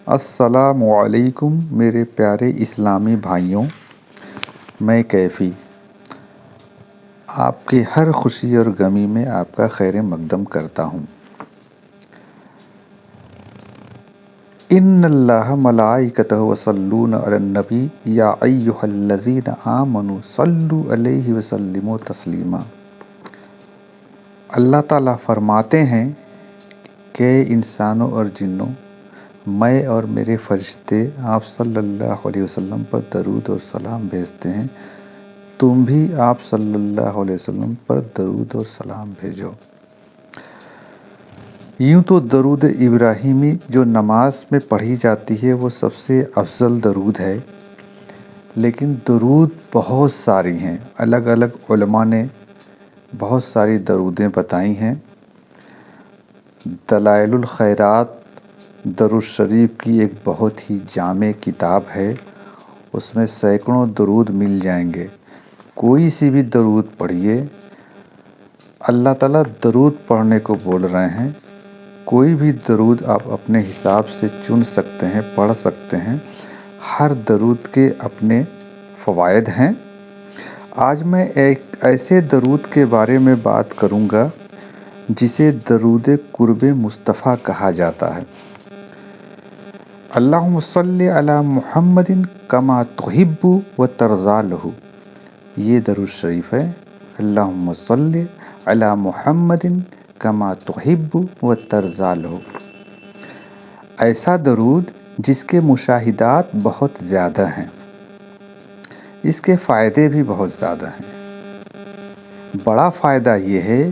السلام علیکم میرے پیارے اسلامی بھائیوں، میں کیفی آپ کی ہر خوشی اور غمی میں آپ کا خیر مقدم کرتا ہوں۔ ان اللہ ملائکتہ یصلون علی النبی یا ایھا الذین آمنوا صلوا علیہ وسلموا تسلیما۔ اللہ تعالیٰ فرماتے ہیں کہ انسانوں اور جنوں، میں اور میرے فرشتے آپ صلی اللہ علیہ وسلم پر درود اور سلام بھیجتے ہیں، تم بھی آپ صلی اللہ علیہ وسلم پر درود اور سلام بھیجو۔ یوں تو درود ابراہیمی جو نماز میں پڑھی جاتی ہے وہ سب سے افضل درود ہے، لیکن درود بہت ساری ہیں۔ الگ الگ علماء نے بہت ساری درودیں بتائی ہیں۔ دلائل الخیرات درود شریف کی ایک بہت ہی جامع کتاب ہے، اس میں سینکڑوں درود مل جائیں گے۔ کوئی سی بھی درود پڑھیے، اللہ تعالیٰ درود پڑھنے کو بول رہے ہیں۔ کوئی بھی درود آپ اپنے حساب سے چن سکتے ہیں، پڑھ سکتے ہیں۔ ہر درود کے اپنے فوائد ہیں۔ آج میں ایک ایسے درود کے بارے میں بات کروں گا جسے درود قرب مصطفیٰ کہا جاتا ہے۔ اللہم صلی علی محمد کما تحب و ترضی لہ، یہ درود شریف ہے۔ اللہم صلی علی محمد کما تحب و ترضی لہ، ایسا درود جس کے مشاہدات بہت زیادہ ہیں، اس کے فائدے بھی بہت زیادہ ہیں۔ بڑا فائدہ یہ ہے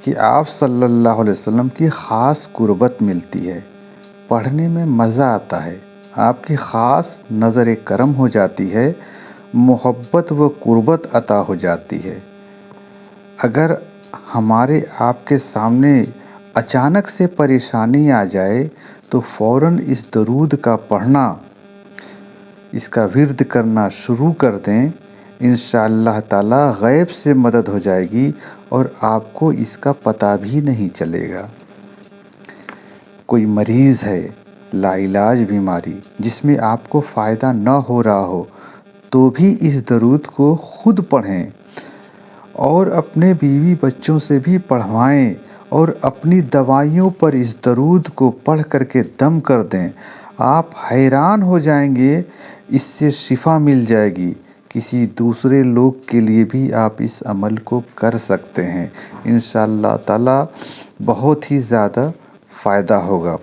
کہ آپ صلی اللہ علیہ وسلم کی خاص قربت ملتی ہے، پڑھنے میں مزہ آتا ہے، آپ کی خاص نظر کرم ہو جاتی ہے، محبت و قربت عطا ہو جاتی ہے۔ اگر ہمارے آپ کے سامنے اچانک سے پریشانی آ جائے تو فوراً اس درود کا پڑھنا، اس کا ورد کرنا شروع کر دیں، انشاءاللہ تعالی غیب سے مدد ہو جائے گی اور آپ کو اس کا پتہ بھی نہیں چلے گا۔ کوئی مریض ہے، لا علاج بیماری، جس میں آپ کو فائدہ نہ ہو رہا ہو، تو بھی اس درود کو خود پڑھیں اور اپنے بیوی بچوں سے بھی پڑھوائیں اور اپنی دوائیوں پر اس درود کو پڑھ کر کے دم کر دیں۔ آپ حیران ہو جائیں گے، اس سے شفا مل جائے گی۔ کسی دوسرے لوگ کے لیے بھی آپ اس عمل کو کر سکتے ہیں، انشاءاللہ تعالی بہت ہی زیادہ فائدہ ہوگا۔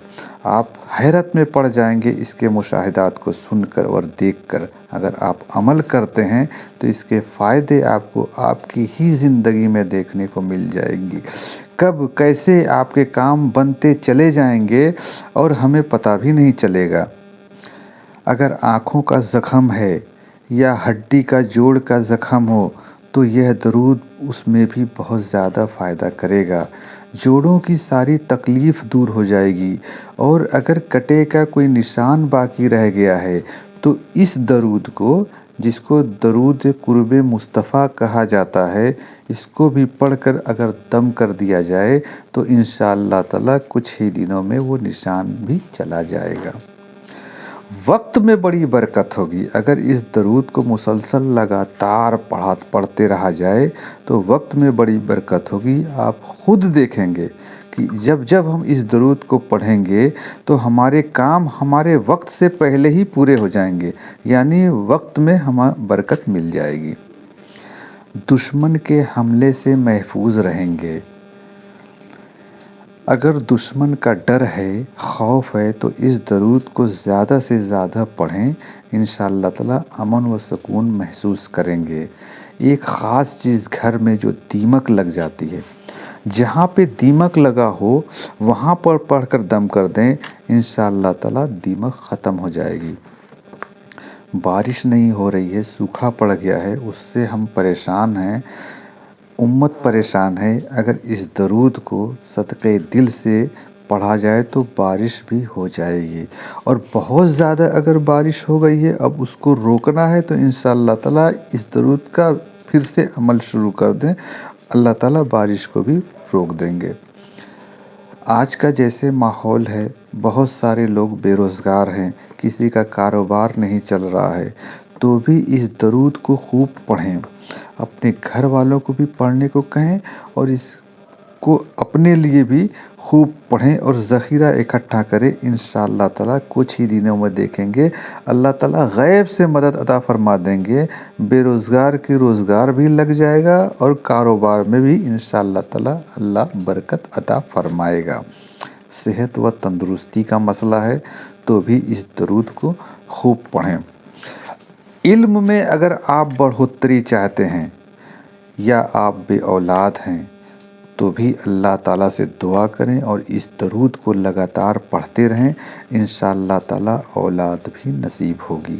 آپ حیرت میں پڑ جائیں گے اس کے مشاہدات کو سن کر اور دیکھ کر۔ اگر آپ عمل کرتے ہیں تو اس کے فائدے آپ کو آپ کی ہی زندگی میں دیکھنے کو مل جائیں گی۔ کب کیسے آپ کے کام بنتے چلے جائیں گے اور ہمیں پتہ بھی نہیں چلے گا۔ اگر آنکھوں کا زخم ہے یا ہڈی کا جوڑ کا زخم ہو تو یہ درود اس میں بھی بہت زیادہ فائدہ کرے گا۔ جوڑوں کی ساری تکلیف دور ہو جائے گی، اور اگر کٹے کا کوئی نشان باقی رہ گیا ہے تو اس درود کو، جس کو درود قرب مصطفیٰ کہا جاتا ہے، اس کو بھی پڑھ کر اگر دم کر دیا جائے تو انشاءاللہ تعالی کچھ ہی دنوں میں وہ نشان بھی چلا جائے گا۔ وقت میں بڑی برکت ہوگی۔ اگر اس درود کو مسلسل لگاتار پڑھتے رہا جائے تو وقت میں بڑی برکت ہوگی۔ آپ خود دیکھیں گے کہ جب ہم اس درود کو پڑھیں گے تو ہمارے کام ہمارے وقت سے پہلے ہی پورے ہو جائیں گے، یعنی وقت میں ہمیں برکت مل جائے گی۔ دشمن کے حملے سے محفوظ رہیں گے۔ اگر دشمن کا ڈر ہے، خوف ہے، تو اس درود کو زیادہ سے زیادہ پڑھیں، انشاءاللہ تعالی امن و سکون محسوس کریں گے۔ ایک خاص چیز گھر میں جو دیمک لگ جاتی ہے، جہاں پہ دیمک لگا ہو وہاں پر پڑھ کر دم کر دیں، انشاءاللہ تعالی دیمک ختم ہو جائے گی۔ بارش نہیں ہو رہی ہے، سوکھا پڑ گیا ہے، اس سے ہم پریشان ہیں، امت پریشان ہے۔ اگر اس درود کو صدقے دل سے پڑھا جائے تو بارش بھی ہو جائے گی۔ اور بہت زیادہ اگر بارش ہو گئی ہے، اب اس کو روکنا ہے تو انشاءاللہ تعالی اس درود کا پھر سے عمل شروع کر دیں، اللہ تعالی بارش کو بھی روک دیں گے۔ آج کا جیسے ماحول ہے، بہت سارے لوگ بے روزگار ہیں، کسی کا کاروبار نہیں چل رہا ہے، تو بھی اس درود کو خوب پڑھیں، اپنے گھر والوں کو بھی پڑھنے کو کہیں اور اس کو اپنے لیے بھی خوب پڑھیں اور ذخیرہ اکٹھا کریں۔ انشاءاللہ تعالیٰ کچھ ہی دنوں میں دیکھیں گے اللہ تعالیٰ غیب سے مدد عطا فرما دیں گے، بے روزگار کی روزگار بھی لگ جائے گا اور کاروبار میں بھی انشاءاللہ تعالیٰ اللہ برکت عطا فرمائے گا۔ صحت و تندرستی کا مسئلہ ہے تو بھی اس درود کو خوب پڑھیں۔ علم میں اگر آپ بڑھوتری چاہتے ہیں یا آپ بے اولاد ہیں تو بھی اللہ تعالیٰ سے دعا کریں اور اس درود کو لگاتار پڑھتے رہیں، انشاءاللہ تعالیٰ اولاد بھی نصیب ہوگی۔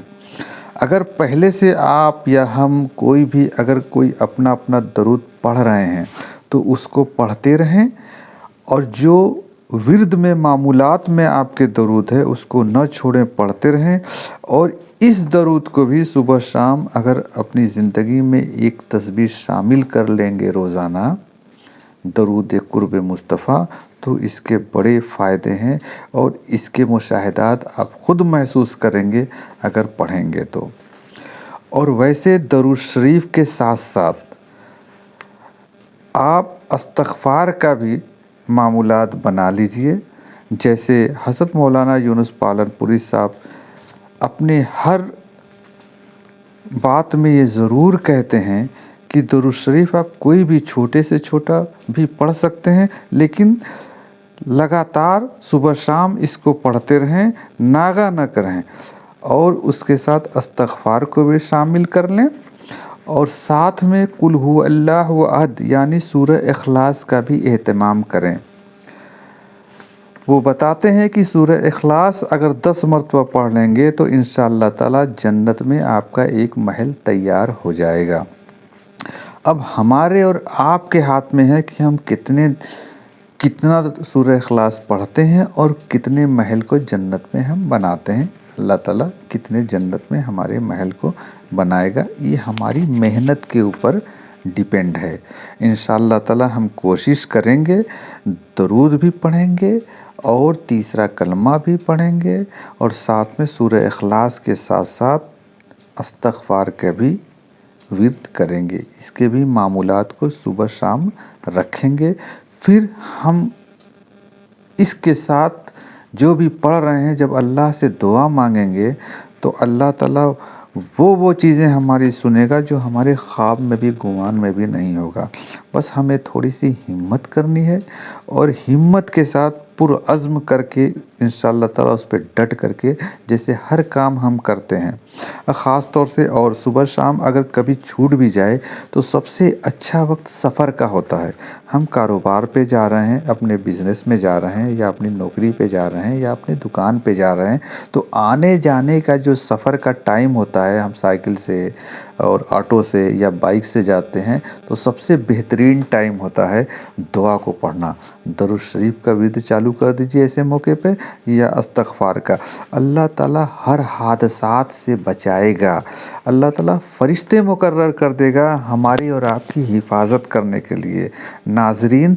اگر پہلے سے آپ یا ہم کوئی بھی اگر کوئی اپنا درود پڑھ رہے ہیں تو اس کو پڑھتے رہیں، اور جو ورد میں معمولات میں آپ کے درود ہے اس کو نہ چھوڑیں، پڑھتے رہیں۔ اور اس درود کو بھی صبح شام اگر اپنی زندگی میں ایک تسبیح شامل کر لیں گے روزانہ، درود قرب مصطفیٰ، تو اس کے بڑے فائدے ہیں اور اس کے مشاہدات آپ خود محسوس کریں گے اگر پڑھیں گے تو۔ اور ویسے درود شریف کے ساتھ ساتھ آپ استغفار کا بھی معمولات بنا لیجئے، جیسے حضرت مولانا یونس پالن پوری صاحب اپنے ہر بات میں یہ ضرور کہتے ہیں کہ درود شریف آپ کوئی بھی چھوٹے سے چھوٹا بھی پڑھ سکتے ہیں، لیکن لگاتار صبح شام اس کو پڑھتے رہیں، ناغہ نہ کریں، اور اس کے ساتھ استغفار کو بھی شامل کر لیں، اور ساتھ میں قل هو اللہ احد یعنی سورہ اخلاص کا بھی اہتمام کریں۔ وہ بتاتے ہیں کہ سورہ اخلاص اگر 10 مرتبہ پڑھ لیں گے تو انشاءاللہ تعالیٰ جنت میں آپ کا ایک محل تیار ہو جائے گا۔ اب ہمارے اور آپ کے ہاتھ میں ہے کہ ہم کتنا سورہ اخلاص پڑھتے ہیں اور کتنے محل کو جنت میں ہم بناتے ہیں۔ اللہ تعالیٰ کتنے جنت میں ہمارے محل کو بنائے گا، یہ ہماری محنت کے اوپر ڈیپینڈ ہے۔ انشاءاللہ تعالیٰ ہم کوشش کریں گے، درود بھی پڑھیں گے اور تیسرا کلمہ بھی پڑھیں گے، اور ساتھ میں سورہ اخلاص کے ساتھ ساتھ استغفار کا بھی ورد کریں گے، اس کے بھی معمولات کو صبح شام رکھیں گے۔ پھر ہم اس کے ساتھ جو بھی پڑھ رہے ہیں جب اللہ سے دعا مانگیں گے تو اللہ تعالیٰ وہ چیزیں ہماری سنے گا جو ہمارے خواب میں بھی گمان میں بھی نہیں ہوگا۔ بس ہمیں تھوڑی سی ہمت کرنی ہے اور ہمت کے ساتھ پرعزم کر کے انشاءاللہ تعالیٰ اس پہ ڈٹ کر کے جیسے ہر کام ہم کرتے ہیں، خاص طور سے اور صبح شام اگر کبھی چھوٹ بھی جائے تو سب سے اچھا وقت سفر کا ہوتا ہے۔ ہم کاروبار پہ جا رہے ہیں، اپنے بزنس میں جا رہے ہیں یا اپنی نوکری پہ جا رہے ہیں یا اپنی دکان پہ جا رہے ہیں، تو آنے جانے کا جو سفر کا ٹائم ہوتا ہے، ہم سائیکل سے اور آٹو سے یا بائک سے جاتے ہیں تو سب سے بہترین ٹائم ہوتا ہے دعا کو پڑھنا۔ درود شریف کا ورد چالو کر دیجئے ایسے موقع پہ یا استغفار کا، اللہ تعالیٰ ہر حادثات سے بچائے گا، اللہ تعالیٰ فرشتے مقرر کر دے گا ہماری اور آپ کی حفاظت کرنے کے لیے۔ ناظرین